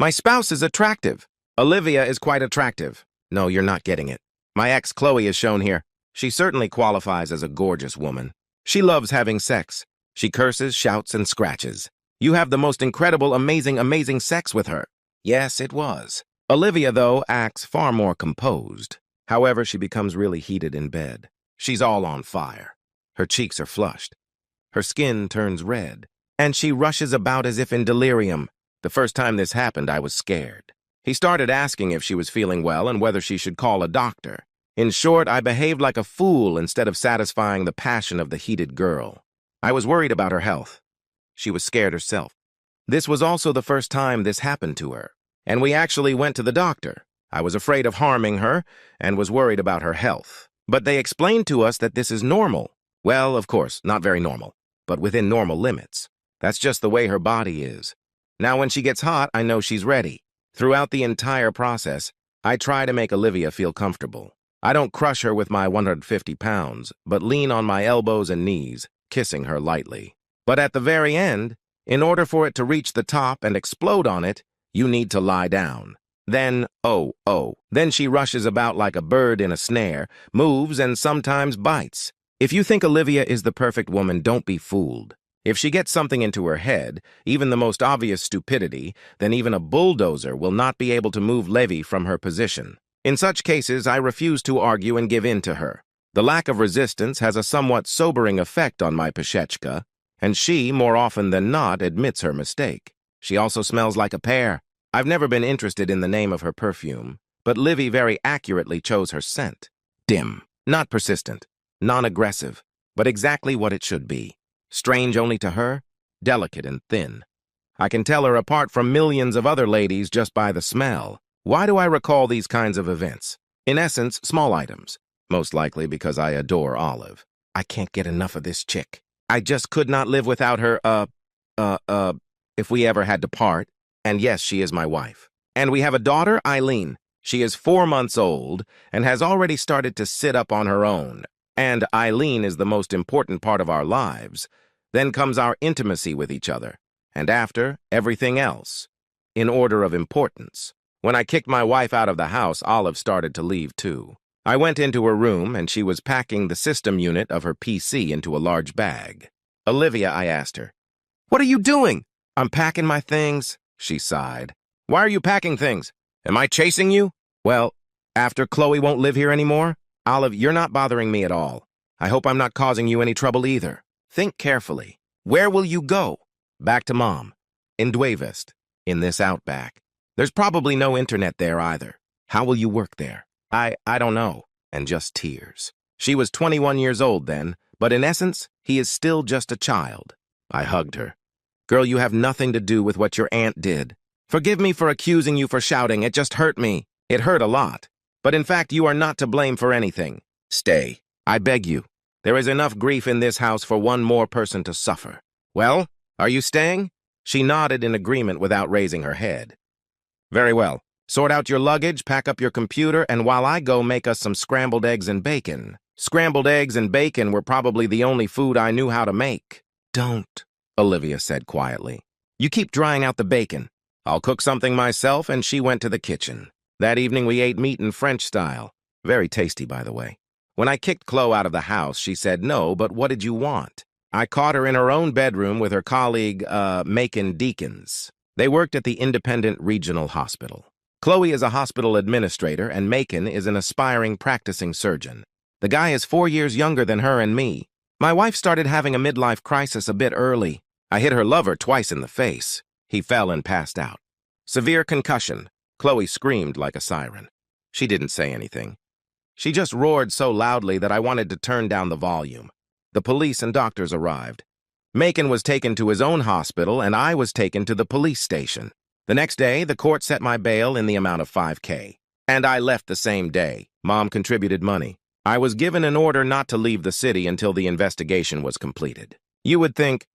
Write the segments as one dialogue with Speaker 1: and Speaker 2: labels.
Speaker 1: My spouse is attractive. Olivia is quite attractive. No, you're not getting it. My ex, Chloe, is shown here. She certainly qualifies as a gorgeous woman. She loves having sex. She curses, shouts, and scratches. You have the most incredible, amazing sex with her. Yes, it was. Olivia, though, acts far more composed. However, she becomes really heated in bed. She's all on fire. Her cheeks are flushed. Her skin turns red. And she rushes about as if in delirium. The first time this happened, I was scared. He started asking if she was feeling well and whether she should call a doctor. In short, I behaved like a fool instead of satisfying the passion of the heated girl. I was worried about her health. She was scared herself. This was also the first time this happened to her. And we actually went to the doctor. I was afraid of harming her and was worried about her health. But they explained to us that this is normal. Well, of course, not very normal, but within normal limits. That's just the way her body is. Now, when she gets hot, I know she's ready. Throughout the entire process, I try to make Olivia feel comfortable. I don't crush her with my 150 pounds, but lean on my elbows and knees, kissing her lightly. But at the very end, in order for it to reach the top and explode on it, you need to lie down. Then, then she rushes about like a bird in a snare, moves and sometimes bites. If you think Olivia is the perfect woman, don't be fooled. If she gets something into her head, even the most obvious stupidity, then even a bulldozer will not be able to move Levy from her position. In such cases, I refuse to argue and give in to her. The lack of resistance has a somewhat sobering effect on my Peshechka, and she, more often than not, admits her mistake. She also smells like a pear. I've never been interested in the name of her perfume, but Livy very accurately chose her scent. Dim, not persistent, non-aggressive, but exactly what it should be. Strange only to her, delicate and thin. I can tell her apart from millions of other ladies just by the smell. Why do I recall these kinds of events? In essence, small items. Most likely because I adore Olive. I can't get enough of this chick. I just could not live without her, if we ever had to part. And yes, she is my wife. And we have a daughter, Eileen. She is 4 months old and has already started to sit up on her own. And Eileen is the most important part of our lives. Then comes our intimacy with each other. And after, everything else. In order of importance. When I kicked my wife out of the house, Olive started to leave too. I went into her room and she was packing the system unit of her PC into a large bag. Olivia, I asked her, "What are you doing?" "I'm packing my things," she sighed. "Why are you packing things? Am I chasing you?" "Well, after Chloe won't live here anymore, Olive, you're not bothering me at all. I hope I'm not causing you any trouble either. Think carefully. Where will you go?" "Back to Mom. In Dwayvest. In this outback. There's probably no internet there either. How will you work there?" I don't know." And just tears. She was 21 years old then, but in essence, he is still just a child. I hugged her. "Girl, you have nothing to do with what your aunt did. Forgive me for accusing you for shouting. It just hurt me. It hurt a lot. But in fact, you are not to blame for anything. Stay. I beg you. There is enough grief in this house for one more person to suffer." "Well, are you staying?" She nodded in agreement without raising her head. "Very well. Sort out your luggage, pack up your computer, and while I go make us some scrambled eggs and bacon." Scrambled eggs and bacon were probably the only food I knew how to make. "Don't," Olivia said quietly. "You keep drying out the bacon. I'll cook something myself," and she went to the kitchen. That evening we ate meat in French style. Very tasty, by the way. When I kicked Chloe out of the house, she said no, but what did you want? I caught her in her own bedroom with her colleague, Macon Deacons. They worked at the Independent Regional Hospital. Chloe is a hospital administrator, and Macon is an aspiring practicing surgeon. The guy is 4 years younger than her and me. My wife started having a midlife crisis a bit early. I hit her lover twice in the face. He fell and passed out. Severe concussion. Chloe screamed like a siren. She didn't say anything. She just roared so loudly that I wanted to turn down the volume. The police and doctors arrived. Macon was taken to his own hospital, and I was taken to the police station. The next day, the court set my bail in the amount of $5,000. And I left the same day. Mom contributed money. I was given an order not to leave the city until the investigation was completed. You would think,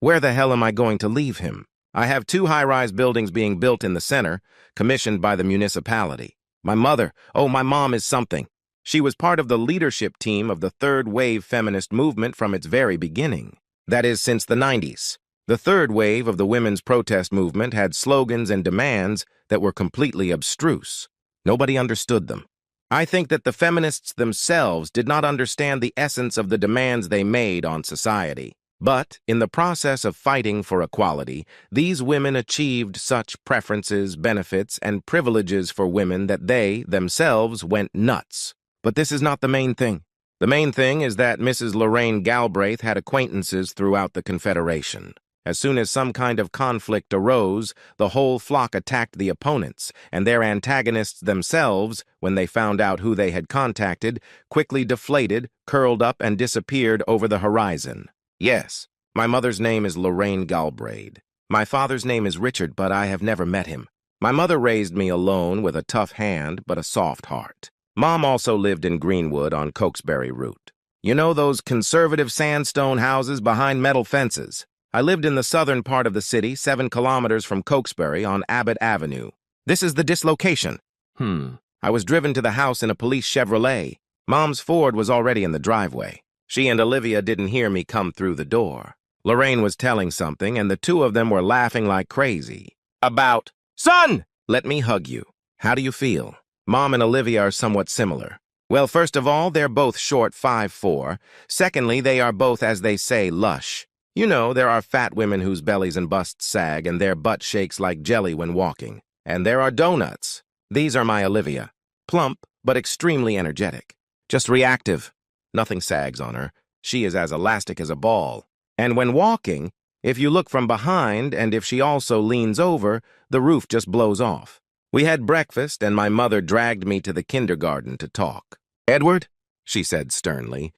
Speaker 1: where the hell am I going to leave him? I have 2 high-rise buildings being built in the center, commissioned by the municipality. My mom is something. She was part of the leadership team of the third wave feminist movement from its very beginning. That is, since the 90s. The third wave of the women's protest movement had slogans and demands that were completely abstruse. Nobody understood them. I think that the feminists themselves did not understand the essence of the demands they made on society. But, in the process of fighting for equality, these women achieved such preferences, benefits, and privileges for women that they, themselves, went nuts. But this is not the main thing. The main thing is that Mrs. Lorraine Galbraith had acquaintances throughout the Confederation. As soon as some kind of conflict arose, the whole flock attacked the opponents, and their antagonists themselves, when they found out who they had contacted, quickly deflated, curled up, and disappeared over the horizon. Yes, my mother's name is Lorraine Galbraith. My father's name is Richard, but I have never met him. My mother raised me alone with a tough hand but a soft heart. Mom also lived in Greenwood on Cokesbury Route. You know those conservative sandstone houses behind metal fences? I lived in the southern part of the city, 7 kilometers from Cokesbury on Abbott Avenue. This is the dislocation. I was driven to the house in a police Chevrolet. Mom's Ford was already in the driveway. She and Olivia didn't hear me come through the door. Lorraine was telling something, and the two of them were laughing like crazy. About, "Son, let me hug you. How do you feel?" Mom and Olivia are somewhat similar. Well, first of all, they're both short 5'4". Secondly, they are both, as they say, lush. You know, there are fat women whose bellies and busts sag and their butt shakes like jelly when walking. And there are donuts. These are my Olivia. Plump, but extremely energetic. Just reactive. Nothing sags on her. She is as elastic as a ball. And when walking, if you look from behind and if she also leans over, the roof just blows off. We had breakfast, and my mother dragged me to the kindergarten to talk. "Edward," she said sternly,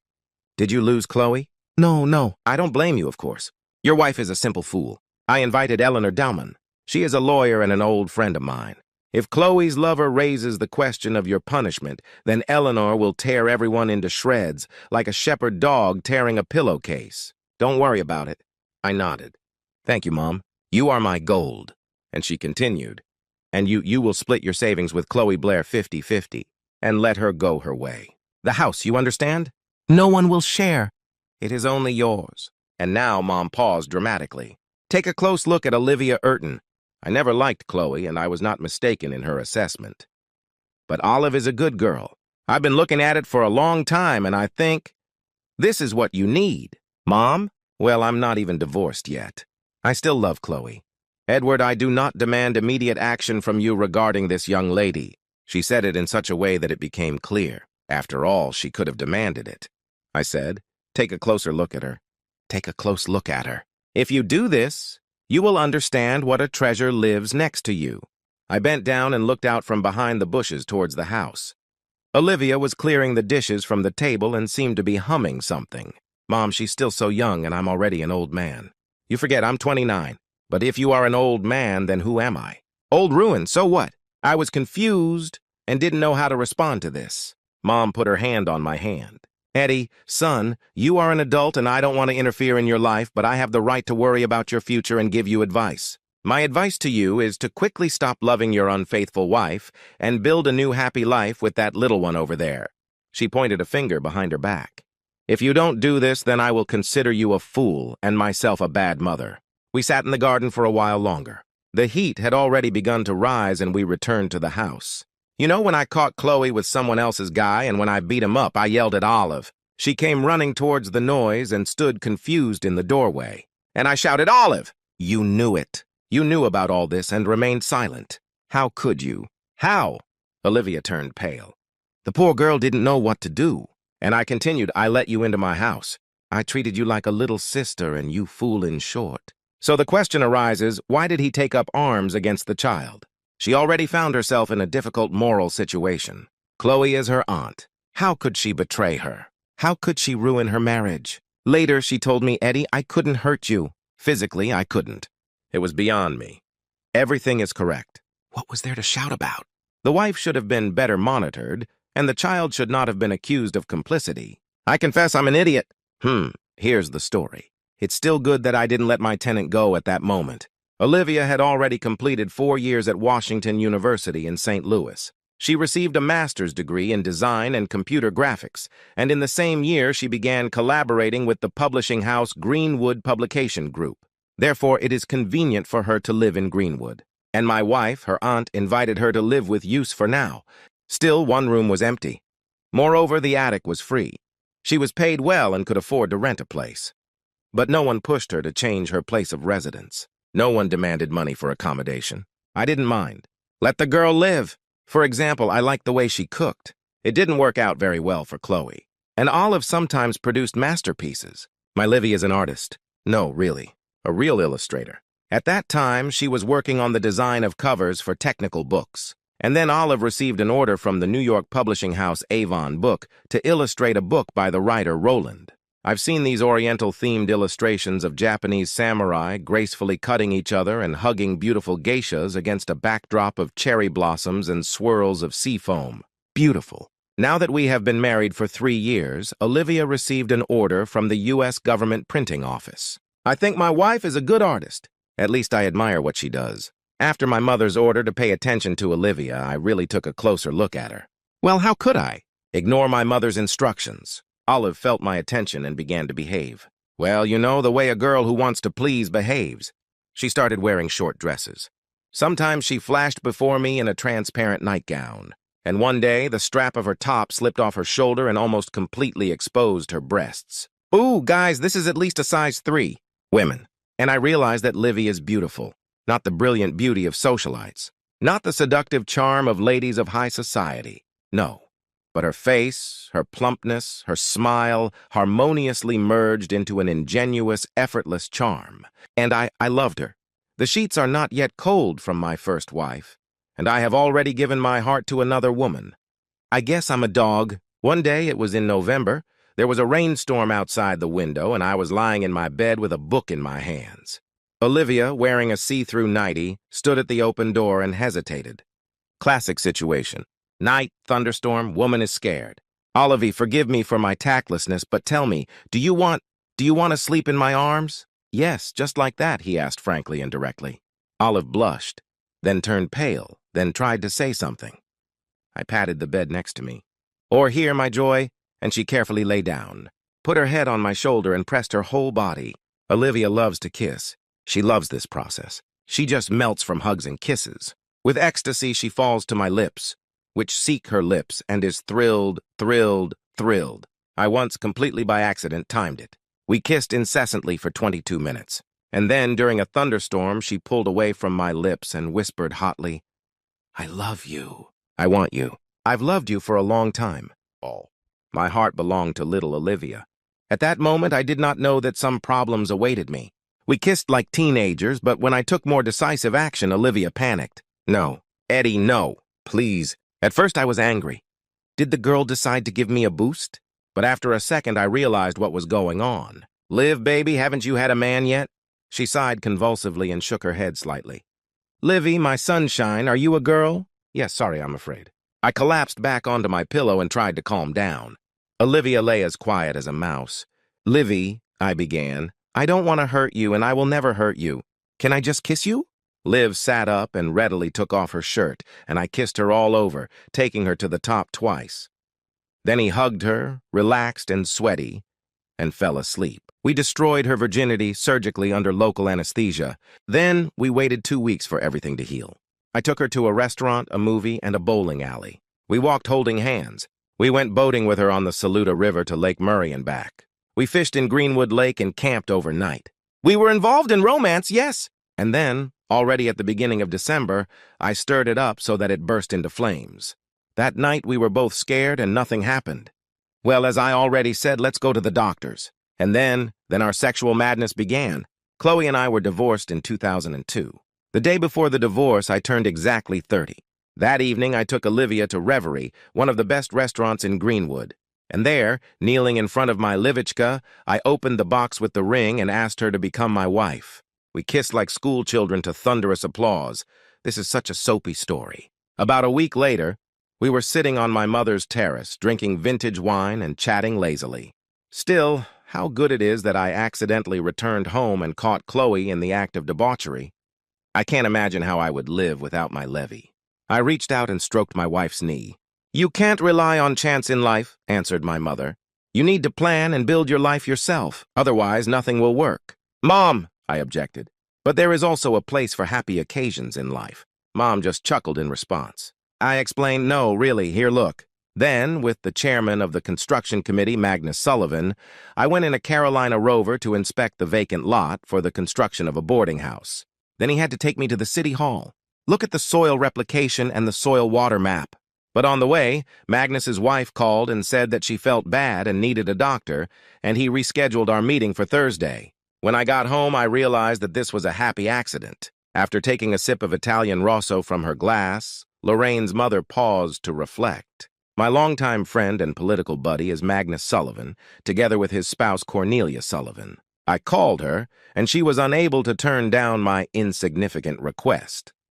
Speaker 1: "did you lose Chloe?" No, I don't blame you, of course. Your wife is a simple fool. I invited Eleanor Dauman. She is a lawyer and an old friend of mine. If Chloe's lover raises the question of your punishment, then Eleanor will tear everyone into shreds, like a shepherd dog tearing a pillowcase. Don't worry about it. I nodded. "Thank you, Mom. You are my gold." And she continued, "And you will split your savings with Chloe Blair 50-50 and let her go her way. The house, you understand? No one will share. It is only yours." And now Mom paused dramatically. "Take a close look at Olivia Urton. I never liked Chloe, and I was not mistaken in her assessment. But Olive is a good girl. I've been looking at it for a long time, and I think this is what you need." "Mom? Well, I'm not even divorced yet. I still love Chloe. Edward, I do not demand immediate action from you regarding this young lady." She said it in such a way that it became clear. After all, she could have demanded it. I said, "Take a closer look at her. Take a close look at her. If you do this, you will understand what a treasure lives next to you." I bent down and looked out from behind the bushes towards the house. Olivia was clearing the dishes from the table and seemed to be humming something. "Mom, she's still so young, and I'm already an old man. You forget, I'm 29. But if you are an old man, then who am I? Old ruin, so what?" I was confused and didn't know how to respond to this. Mom put her hand on my hand. "Eddie, son, you are an adult and I don't want to interfere in your life, but I have the right to worry about your future and give you advice. My advice to you is to quickly stop loving your unfaithful wife and build a new happy life with that little one over there." She pointed a finger behind her back. "If you don't do this, then I will consider you a fool and myself a bad mother." We sat in the garden for a while longer. The heat had already begun to rise and we returned to the house. You know when I caught Chloe with someone else's guy and when I beat him up, I yelled at Olive. She came running towards the noise and stood confused in the doorway. And I shouted, "Olive!" You knew it. You knew about all this and remained silent. How could you? How? Olivia turned pale. The poor girl didn't know what to do. And I continued, "I let you into my house. I treated you like a little sister and you fool in short. So the question arises, why did he take up arms against the child? She already found herself in a difficult moral situation. Chloe is her aunt. How could she betray her? How could she ruin her marriage? Later, she told me, "Eddie, I couldn't hurt you. Physically, I couldn't." It was beyond me. Everything is correct. What was there to shout about? The wife should have been better monitored, and the child should not have been accused of complicity. I confess I'm an idiot. Here's the story. It's still good that I didn't let my tenant go at that moment. Olivia had already completed 4 years at Washington University in St. Louis. She received a master's degree in design and computer graphics, and in the same year she began collaborating with the publishing house Greenwood Publication Group. Therefore, it is convenient for her to live in Greenwood. And my wife, her aunt, invited her to live with use for now. Still, one room was empty. Moreover, the attic was free. She was paid well and could afford to rent a place. But no one pushed her to change her place of residence. No one demanded money for accommodation. I didn't mind. Let the girl live. For example, I liked the way she cooked. It didn't work out very well for Chloe. And Olive sometimes produced masterpieces. My Livy is an artist. No, really. A real illustrator. At that time, she was working on the design of covers for technical books. And then Olive received an order from the New York publishing house Avon Book to illustrate a book by the writer Roland. I've seen these Oriental-themed illustrations of Japanese samurai gracefully cutting each other and hugging beautiful geishas against a backdrop of cherry blossoms and swirls of sea foam. Beautiful. Now that we have been married for 3 years, Olivia received an order from the U.S. government printing office. I think my wife is a good artist. At least I admire what she does. After my mother's order to pay attention to Olivia, I really took a closer look at her. Well, how could I? Ignore my mother's instructions. Olive felt my attention and began to behave. Well, you know, the way a girl who wants to please behaves. She started wearing short dresses. Sometimes she flashed before me in a transparent nightgown. And one day, the strap of her top slipped off her shoulder and almost completely exposed her breasts. Ooh, guys, this is at least a size 3. Women. And I realized that Livy is beautiful. Not the brilliant beauty of socialites. Not the seductive charm of ladies of high society. No. But her face, her plumpness, her smile harmoniously merged into an ingenuous, effortless charm. And I loved her. The sheets are not yet cold from my first wife, and I have already given my heart to another woman. I guess I'm a dog. One day, it was in November, there was a rainstorm outside the window, and I was lying in my bed with a book in my hands. Olivia, wearing a see-through nightie, stood at the open door and hesitated. Classic situation. Night, thunderstorm, woman is scared. Olivia, forgive me for my tactlessness, but tell me, do you want to sleep in my arms? Yes, just like that, he asked frankly and directly. Olive blushed, then turned pale, then tried to say something. I patted the bed next to me. Or here, my joy, and she carefully lay down, put her head on my shoulder and pressed her whole body. Olivia loves to kiss. She loves this process. She just melts from hugs and kisses. With ecstasy, she falls to my lips, which seek her lips, and is thrilled, thrilled, thrilled. I once, completely by accident, timed it. We kissed incessantly for 22 minutes. And then, during a thunderstorm, she pulled away from my lips and whispered hotly, I love you. I want you. I've loved you for a long time. Oh. My heart belonged to little Olivia. At that moment, I did not know that some problems awaited me. We kissed like teenagers, but when I took more decisive action, Olivia panicked. No. Eddie, no. Please. At first, I was angry. Did the girl decide to give me a boost? But after a second, I realized what was going on. Liv, baby, haven't you had a man yet? She sighed convulsively and shook her head slightly. Livy, my sunshine, are you a girl? Yes, sorry, I'm afraid. I collapsed back onto my pillow and tried to calm down. Olivia lay as quiet as a mouse. Livy, I began, I don't want to hurt you and I will never hurt you. Can I just kiss you? Liv sat up and readily took off her shirt, and I kissed her all over, taking her to the top twice. Then he hugged her, relaxed and sweaty, and fell asleep. We destroyed her virginity surgically under local anesthesia. Then we waited 2 weeks for everything to heal. I took her to a restaurant, a movie, and a bowling alley. We walked holding hands. We went boating with her on the Saluda River to Lake Murray and back. We fished in Greenwood Lake and camped overnight. We were involved in romance, yes. And then, already at the beginning of December, I stirred it up so that it burst into flames. That night we were both scared and nothing happened. Well, as I already said, let's go to the doctors. And then our sexual madness began. Chloe and I were divorced in 2002. The day before the divorce, I turned exactly 30. That evening, I took Olivia to Reverie, one of the best restaurants in Greenwood. And there, kneeling in front of my Livichka, I opened the box with the ring and asked her to become my wife. We kissed like school children to thunderous applause. This is such a soapy story. About a week later, we were sitting on my mother's terrace, drinking vintage wine and chatting lazily. Still, how good it is that I accidentally returned home and caught Chloe in the act of debauchery. I can't imagine how I would live without my Levy. I reached out and stroked my wife's knee. You can't rely on chance in life, answered my mother. You need to plan and build your life yourself, otherwise nothing will work. Mom, I objected. But there is also a place for happy occasions in life. Mom just chuckled in response. I explained, no, really, here, look. Then, with the chairman of the construction committee, Magnus Sullivan, I went in a Carolina Rover to inspect the vacant lot for the construction of a boarding house. Then he had to take me to the city hall. Look at the soil replication and the soil water map. But on the way, Magnus's wife called and said that she felt bad and needed a doctor, and he rescheduled our meeting for Thursday. When I got home, I realized that this was a happy accident. After taking a sip of Italian Rosso from her glass, Lorraine's mother paused to reflect. My longtime friend and political buddy is Magnus Sullivan, together with his spouse Cornelia Sullivan. I called her, and she was unable to turn down my insignificant request.